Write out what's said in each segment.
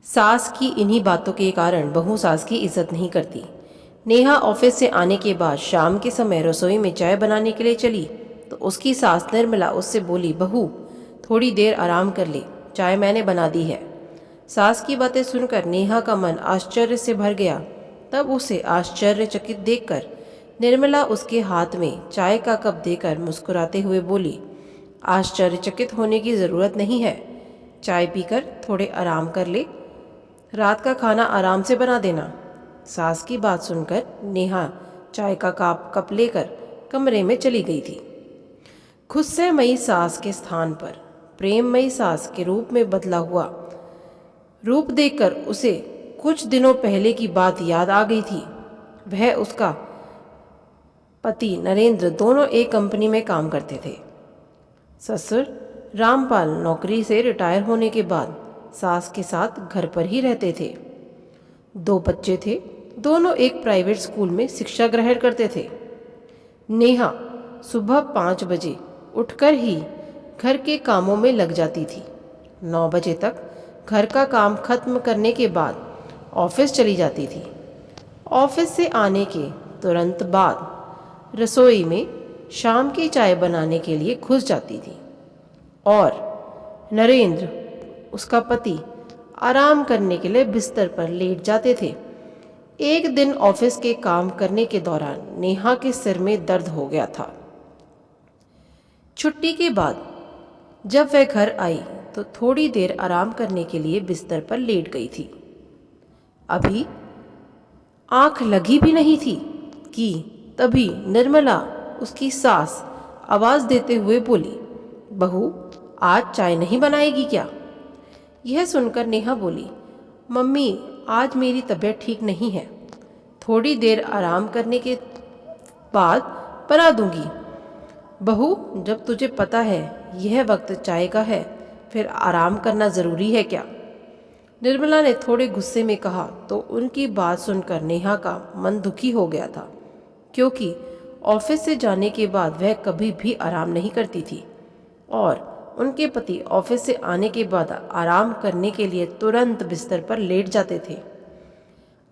सास की इन्हीं बातों के कारण बहू सास की इज्जत नहीं करती। नेहा ऑफिस से आने के बाद शाम के समय रसोई में चाय बनाने के लिए चली तो उसकी सास निर्मला उससे बोली, बहू थोड़ी देर आराम कर ले, चाय मैंने बना दी है। सास की बातें सुनकर नेहा का मन आश्चर्य से भर गया। तब उसे आश्चर्यचकित देखकर निर्मला उसके हाथ में चाय का कप देकर मुस्कुराते हुए बोली, आश्चर्यचकित होने की ज़रूरत नहीं है, चाय पीकर थोड़े आराम कर ले, रात का खाना आराम से बना देना। सास की बात सुनकर नेहा चाय का कप लेकर कमरे में चली गई थी। गुस्सेमयी सास के स्थान पर प्रेममयी सास के रूप में बदला हुआ रूप देखकर उसे कुछ दिनों पहले की बात याद आ गई थी। वह उसका पति नरेंद्र दोनों एक कंपनी में काम करते थे। ससुर रामपाल नौकरी से रिटायर होने के बाद सास के साथ घर पर ही रहते थे। 2 बच्चे थे, दोनों एक प्राइवेट स्कूल में शिक्षा ग्रहण करते थे। नेहा सुबह 5 बजे उठकर ही घर के कामों में लग जाती थी। 9 बजे तक घर का काम खत्म करने के बाद ऑफिस चली जाती थी। ऑफिस से आने के तुरंत बाद रसोई में शाम की चाय बनाने के लिए घुस जाती थी और नरेंद्र उसका पति आराम करने के लिए बिस्तर पर लेट जाते थे। एक दिन ऑफिस के काम करने के दौरान नेहा के सिर में दर्द हो गया था। छुट्टी के बाद जब वह घर आई तो थोड़ी देर आराम करने के लिए बिस्तर पर लेट गई थी। अभी आंख लगी भी नहीं थी कि तभी निर्मला उसकी सास आवाज़ देते हुए बोली, बहू आज चाय नहीं बनाएगी क्या? यह सुनकर नेहा बोली, मम्मी आज मेरी तबीयत ठीक नहीं है, थोड़ी देर आराम करने के बाद बना दूंगी। बहू जब तुझे पता है यह वक्त चाय का है फिर आराम करना ज़रूरी है क्या? निर्मला ने थोड़े गुस्से में कहा तो उनकी बात सुनकर नेहा का मन दुखी हो गया था, क्योंकि ऑफिस से जाने के बाद वह कभी भी आराम नहीं करती थी और उनके पति ऑफिस से आने के बाद आराम करने के लिए तुरंत बिस्तर पर लेट जाते थे।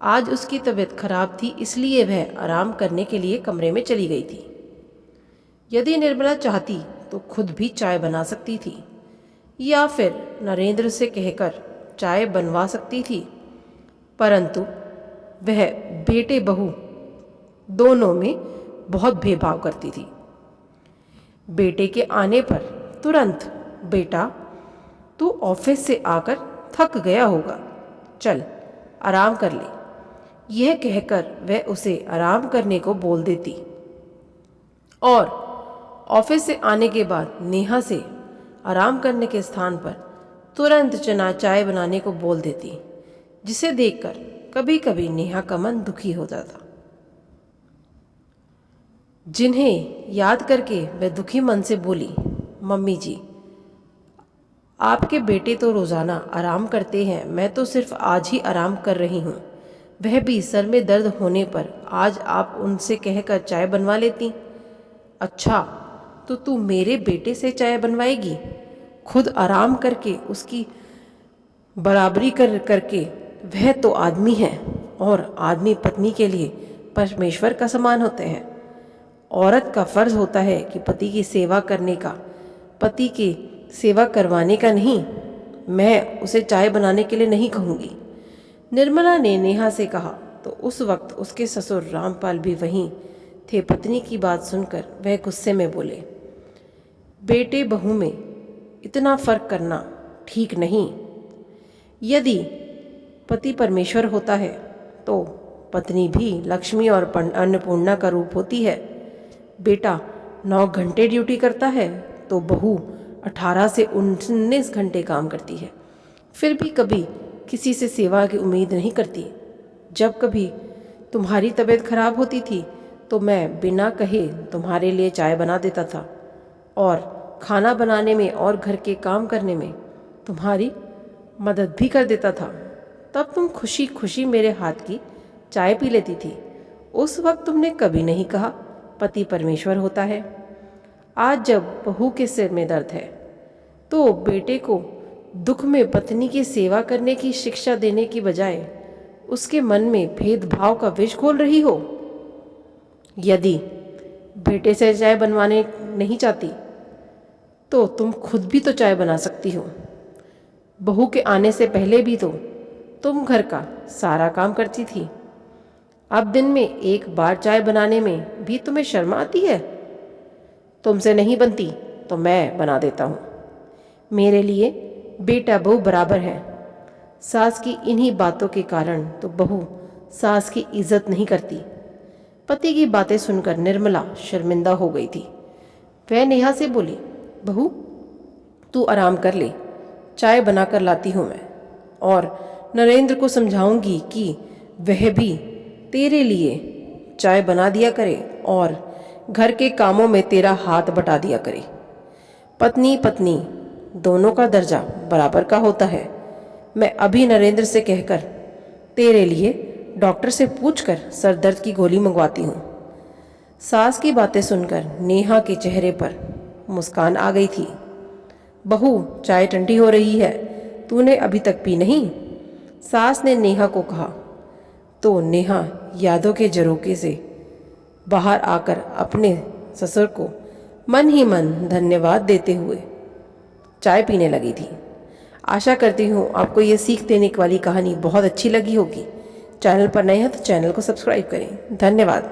आज उसकी तबीयत खराब थी, इसलिए वह आराम करने के लिए कमरे में चली गई थी। यदि निर्मला चाहती तो खुद भी चाय बना सकती थी या फिर नरेंद्र से कहकर चाय बनवा सकती थी, परंतु वह बेटे बहू दोनों में बहुत भेदभाव करती थी। बेटे के आने पर तुरंत, बेटा तू ऑफिस से आकर थक गया होगा, चल आराम कर ले, यह कहकर वह उसे आराम करने को बोल देती और ऑफिस से आने के बाद नेहा से आराम करने के स्थान पर तुरंत चना चाय बनाने को बोल देती, जिसे देखकर कभी कभी नेहा का मन दुखी हो जाता। जिन्हें याद करके वह दुखी मन से बोली, मम्मी जी आपके बेटे तो रोज़ाना आराम करते हैं, मैं तो सिर्फ आज ही आराम कर रही हूँ, वह भी सर में दर्द होने पर। आज आप उनसे कहकर चाय बनवा लेती। अच्छा तो तू मेरे बेटे से चाय बनवाएगी? खुद आराम करके उसकी बराबरी करके, वह तो आदमी है और आदमी पत्नी के लिए परमेश्वर का समान होते हैं। औरत का फर्ज होता है कि पति की सेवा करने का, पति की सेवा करवाने का नहीं। मैं उसे चाय बनाने के लिए नहीं कहूँगी। निर्मला ने नेहा से कहा तो उस वक्त उसके ससुर रामपाल भी वहीं थे। पत्नी की बात सुनकर वह गुस्से में बोले, बेटे बहू में इतना फर्क करना ठीक नहीं। यदि पति परमेश्वर होता है तो पत्नी भी लक्ष्मी और अन्नपूर्णा का रूप होती है। बेटा 9 घंटे ड्यूटी करता है तो बहू 18 से 19 घंटे काम करती है, फिर भी कभी किसी से सेवा की उम्मीद नहीं करती। जब कभी तुम्हारी तबीयत खराब होती थी तो मैं बिना कहे तुम्हारे लिए चाय बना देता था और खाना बनाने में और घर के काम करने में तुम्हारी मदद भी कर देता था। तब तुम खुशी खुशी मेरे हाथ की चाय पी लेती थी। उस वक्त तुमने कभी नहीं कहा पति परमेश्वर होता है। आज जब बहू के सिर में दर्द है तो बेटे को दुख में पत्नी की सेवा करने की शिक्षा देने की बजाय उसके मन में भेदभाव का विष घोल रही हो? यदि बेटे से चाय बनवाने नहीं चाहती तो तुम खुद भी तो चाय बना सकती हो। बहू के आने से पहले भी तो तुम घर का सारा काम करती थी। अब दिन में एक बार चाय बनाने में भी तुम्हें शर्म आती है? तुमसे नहीं बनती तो मैं बना देता हूँ। मेरे लिए बेटा बहू बराबर है। सास की इन्हीं बातों के कारण तो बहू सास की इज्जत नहीं करती। पति की बातें सुनकर निर्मला शर्मिंदा हो गई थी। वह नेहा से बोली, बहू तू आराम कर ले, चाय बनाकर लाती हूँ मैं, और नरेंद्र को समझाऊंगी कि वह भी तेरे लिए चाय बना दिया करे और घर के कामों में तेरा हाथ बटा दिया करे। पत्नी पत्नी दोनों का दर्जा बराबर का होता है। मैं अभी नरेंद्र से कहकर तेरे लिए डॉक्टर से पूछकर सर दर्द की गोली मंगवाती हूँ। सास की बातें सुनकर नेहा के चेहरे पर मुस्कान आ गई थी। बहू चाय ठंडी हो रही है, तूने अभी तक पी नहीं? सास ने नेहा को कहा तो नेहा यादों के झरोखे से बाहर आकर अपने ससुर को मन ही मन धन्यवाद देते हुए चाय पीने लगी थी। आशा करती हूँ आपको ये सीख देने वाली कहानी बहुत अच्छी लगी होगी। चैनल पर नए हैं तो चैनल को सब्सक्राइब करें। धन्यवाद।